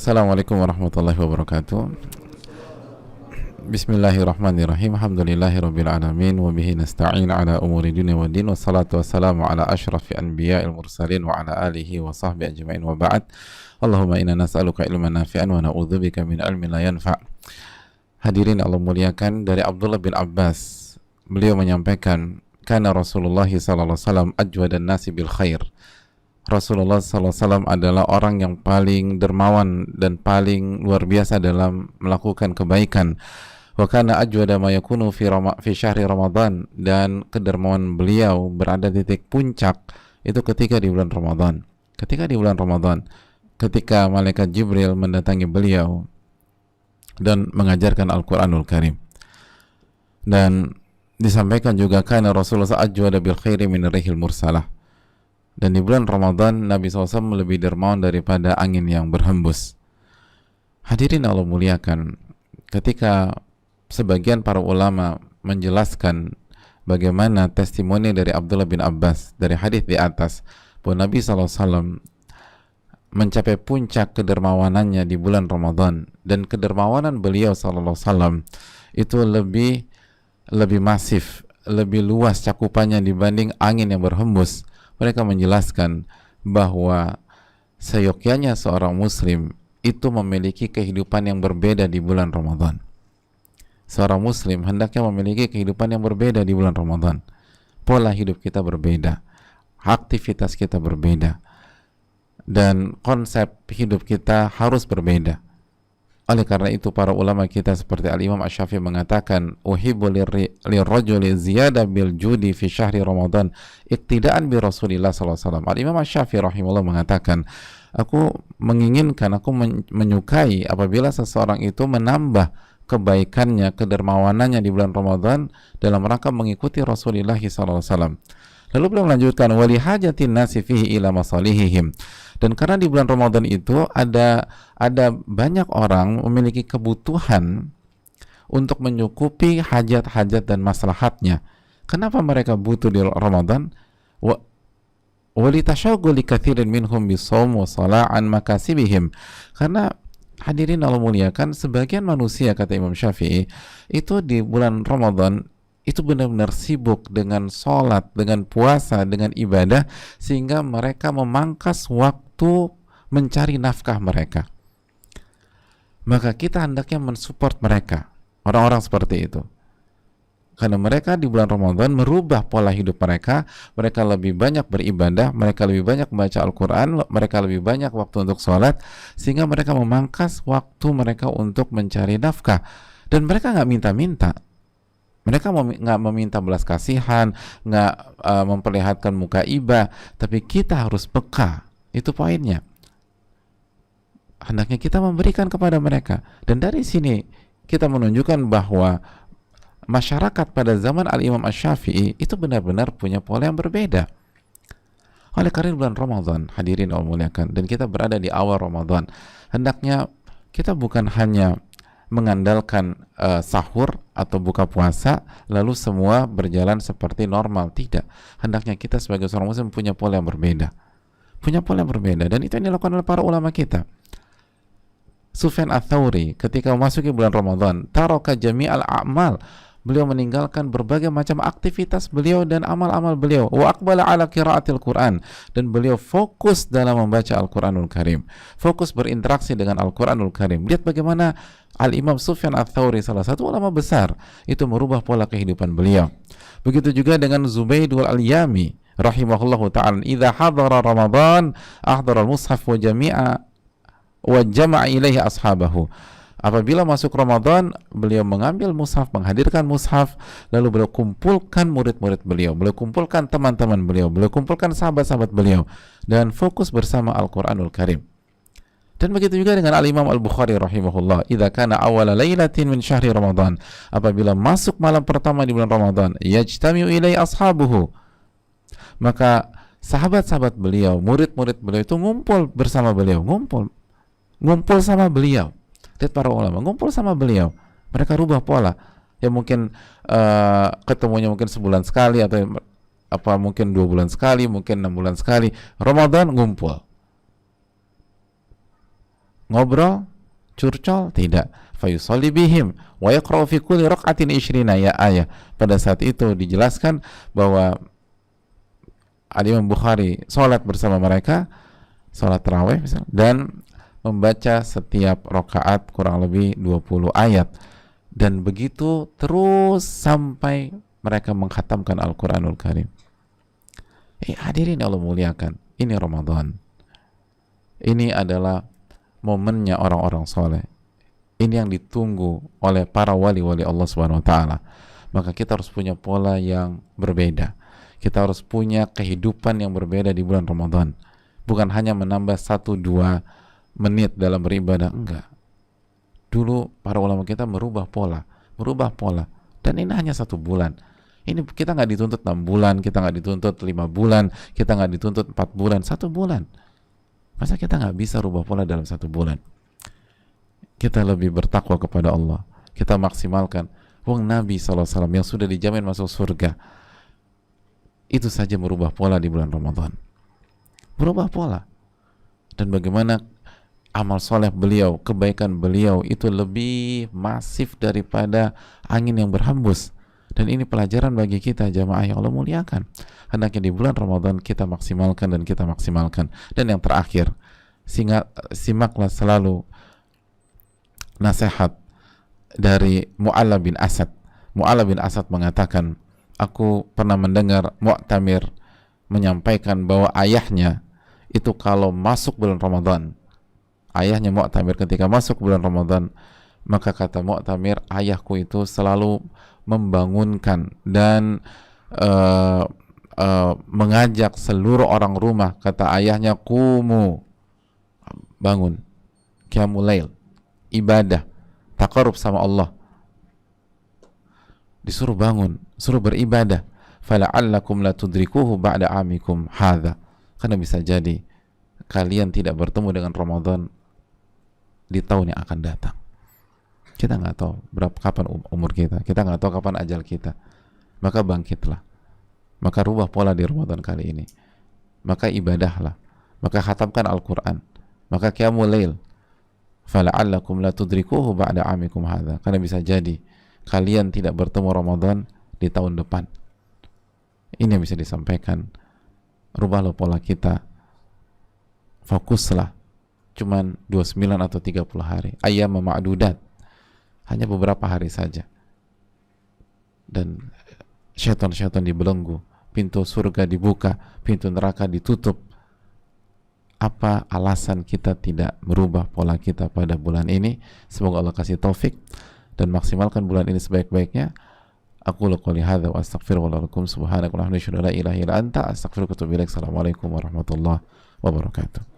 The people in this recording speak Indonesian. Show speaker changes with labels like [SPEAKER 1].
[SPEAKER 1] Assalamualaikum warahmatullahi wabarakatuh. Bismillahirrahmanirrahim. Alhamdulillahirabbil alamin wa bihi nasta'in ala umuri dunya waddin wassalatu wassalamu ala asyrafil anbiya'il mursalin wa ala alihi wa sahbihi ajmain wa ba'd. Allahumma inna nas'aluka ilman nafi'an wa na'udzubika min ilmin la yanfa'. Hadirin Allah muliakan, dari Abdullah bin Abbas, beliau menyampaikan, kana Rasulullah sallallahu alaihi wasallam ajwadan nasi bil khair. Rasulullah SAW adalah orang yang paling dermawan dan paling luar biasa dalam melakukan kebaikan. Wa kana ajwada ma yakunu fi syahri Ramadan, dan kedermawan beliau berada di titik puncak itu ketika di bulan Ramadan. Ketika malaikat Jibril mendatangi beliau dan mengajarkan Al-Qur'anul Karim. Dan disampaikan juga kana Rasulullah ajwada bil khairi min rihil mursalah. Dan di bulan Ramadan Nabi SAW lebih dermawan daripada angin yang berhembus. Hadirin Allah muliakan, ketika sebagian para ulama menjelaskan bagaimana testimoni dari Abdullah bin Abbas dari hadis di atas bahwa Nabi SAW mencapai puncak kedermawanannya di bulan Ramadan, dan kedermawanan beliau SAW itu lebih masif, lebih luas cakupannya dibanding angin yang berhembus. Mereka menjelaskan bahwa seyogyanya seorang muslim itu memiliki kehidupan yang berbeda di bulan Ramadan. Seorang muslim hendaknya memiliki kehidupan yang berbeda di bulan Ramadan. Pola hidup kita berbeda, aktivitas kita berbeda, dan konsep hidup kita harus berbeda. Oleh karena itu para ulama kita seperti Al-Imam Asy-Syafi'i mengatakan, uhibbu lirrajuli ziyada bil judi fi syahri Ramadan iktidaan bi Rasulillah sallallahu alaihi wasallam. Al-Imam Asy-Syafi'i rahimahullah mengatakan, aku menyukai apabila seseorang itu menambah kebaikannya, kedermawanannya di bulan Ramadan dalam rangka mengikuti Rasulullah sallallahu alaihi wasallam. Lalu beliau melanjutkan, wali hajatin nasi fihi ila masalihihim. Dan karena di bulan Ramadan itu ada banyak orang memiliki kebutuhan untuk menyukupi hajat-hajat dan maslahatnya. Kenapa mereka butuh di Ramadan? Walitasyaghuli katsirin minhum bisawm wa shalah an makasibihim. Karena hadirin Allah muliakan, sebagian manusia, kata Imam Syafi'i, itu di bulan Ramadan itu benar-benar sibuk dengan sholat, dengan puasa, dengan ibadah, sehingga mereka memangkas waktu mencari nafkah mereka. Maka kita hendaknya mensupport mereka, orang-orang seperti itu, karena mereka di bulan Ramadan merubah pola hidup mereka. Mereka lebih banyak beribadah, mereka lebih banyak membaca Al-Quran, mereka lebih banyak waktu untuk sholat, sehingga mereka memangkas waktu mereka untuk mencari nafkah. Dan mereka nggak minta-minta. Mereka nggak meminta belas kasihan, nggak memperlihatkan muka iba, tapi kita harus peka. Itu poinnya. Hendaknya kita memberikan kepada mereka. Dan dari sini kita menunjukkan bahwa masyarakat pada zaman Al-Imam Asy-Syafi'i itu benar-benar punya pola yang berbeda. Oleh karena bulan Ramadan, hadirin Allah muliakan, dan kita berada di awal Ramadan, hendaknya kita bukan hanya mengandalkan sahur atau buka puasa lalu semua berjalan seperti normal. Tidak. Hendaknya kita sebagai seorang muslim punya pola yang berbeda. Dan itu yang dilakukan oleh para ulama kita. Sufyan Ats-Tsauri ketika memasuki bulan Ramadan, taraka jami'al a'mal, beliau meninggalkan berbagai macam aktivitas beliau dan amal-amal beliau, wa aqbala ala qiraatil Quran, dan beliau fokus dalam membaca Al-Quranul Karim, fokus berinteraksi dengan Al-Quranul Karim. Lihat bagaimana Al-Imam Sufyan Ats-Tsauri, salah satu ulama besar, itu merubah pola kehidupan beliau. Begitu juga dengan Zubayd wal-Yami rahimahullahu ta'ala, idza hadara Ramadan ahdara al-mushaf wa jama'a ilaihi ashabahu. Apabila masuk Ramadan, beliau mengambil mushaf, menghadirkan mushaf, lalu beliau kumpulkan murid-murid beliau, beliau kumpulkan teman-teman beliau, beliau kumpulkan sahabat-sahabat beliau, dan fokus bersama Al-Quranul Karim. Dan begitu juga dengan Al-Imam Al-Bukhari rahimahullah, idza kana awwala lailatin min syahri Ramadan, apabila masuk malam pertama di bulan Ramadan, yajtami'u ilai ashabuhu, maka sahabat-sahabat beliau, murid-murid beliau itu ngumpul bersama beliau, ngumpul sama beliau. Lihat para ulama ngumpul sama beliau, mereka rubah pola yang mungkin ketemunya mungkin sebulan sekali, atau apa mungkin 2 bulan sekali, mungkin 6 bulan sekali. Ramadan ngumpul ngobrol, curcol, tidak. Fayusalli bihim wa yaqra'u fi kulli raq'atin 20 ya ayah. Pada saat itu dijelaskan bahwa Al-Imam Bukhari sholat bersama mereka, sholat tarawih misalnya, dan membaca setiap rakaat kurang lebih 20 ayat, dan begitu terus sampai mereka mengkhatamkan Al-Quranul Karim. Hadirin Allah muliakan, ini Ramadan, ini adalah momennya orang-orang soleh, ini yang ditunggu oleh para wali-wali Allah Subhanahu Wa Taala. Maka kita harus punya pola yang berbeda, kita harus punya kehidupan yang berbeda di bulan Ramadan, bukan hanya menambah 1-2 menit dalam beribadah, enggak. Dulu para ulama kita merubah pola, dan ini hanya 1 bulan. Ini kita nggak dituntut 6 bulan, kita nggak dituntut 5 bulan, kita nggak dituntut 4 bulan, 1 bulan. Masa kita nggak bisa rubah pola dalam 1 bulan? Kita lebih bertakwa kepada Allah, kita maksimalkan. Wong Nabi SAW yang sudah dijamin masuk surga, itu saja merubah pola di bulan Ramadan, merubah pola. Dan bagaimana amal soleh beliau, kebaikan beliau itu lebih masif daripada angin yang berhembus. Dan ini pelajaran bagi kita jamaah yang Allah muliakan. Hendaknya di bulan Ramadan kita maksimalkan dan kita maksimalkan. Dan yang terakhir, simaklah selalu nasihat dari Mu'alla bin Asad. Mu'alla bin Asad mengatakan, aku pernah mendengar Mu'tamir menyampaikan bahwa ayahnya itu kalau masuk bulan Ramadan, ayahnya Mu'tamir ketika masuk bulan Ramadan, maka kata Mu'tamir, ayahku itu selalu membangunkan dan mengajak seluruh orang rumah. Kata ayahnya, kumu, bangun, qiyamul lail, ibadah, taqarrub sama Allah, disuruh bangun, suruh beribadah. Fala'allakum la tudrikuhu ba'da amikum hadha, karena bisa jadi kalian tidak bertemu dengan Ramadan di tahun yang akan datang. Kita nggak tahu kapan umur kita nggak tahu kapan ajal kita. Maka bangkitlah, maka rubah pola di Ramadan kali ini, maka ibadahlah, maka khatamkan Al-Quran, maka qiyamul lail. Fala'allakum la tudrikuhu ba'da amikum hadha, karena bisa jadi kalian tidak bertemu Ramadan di tahun depan. Ini yang bisa disampaikan. Rubahlah pola kita, fokuslah. Cuman 29 atau 30 hari, ayyam ma'dudat, hanya beberapa hari saja, dan syaitan-syaitan dibelenggu, pintu surga dibuka, pintu neraka ditutup. Apa alasan kita tidak merubah pola kita pada bulan ini? Semoga Allah kasih taufik dan maksimalkan bulan ini sebaik-baiknya. Aku qouli hadza wa astaghfirullaha lakum subhanaka wa la ilaha illa anta astaghfiruka wa atubu ilaik. Assalamualaikum warahmatullahi wabarakatuh.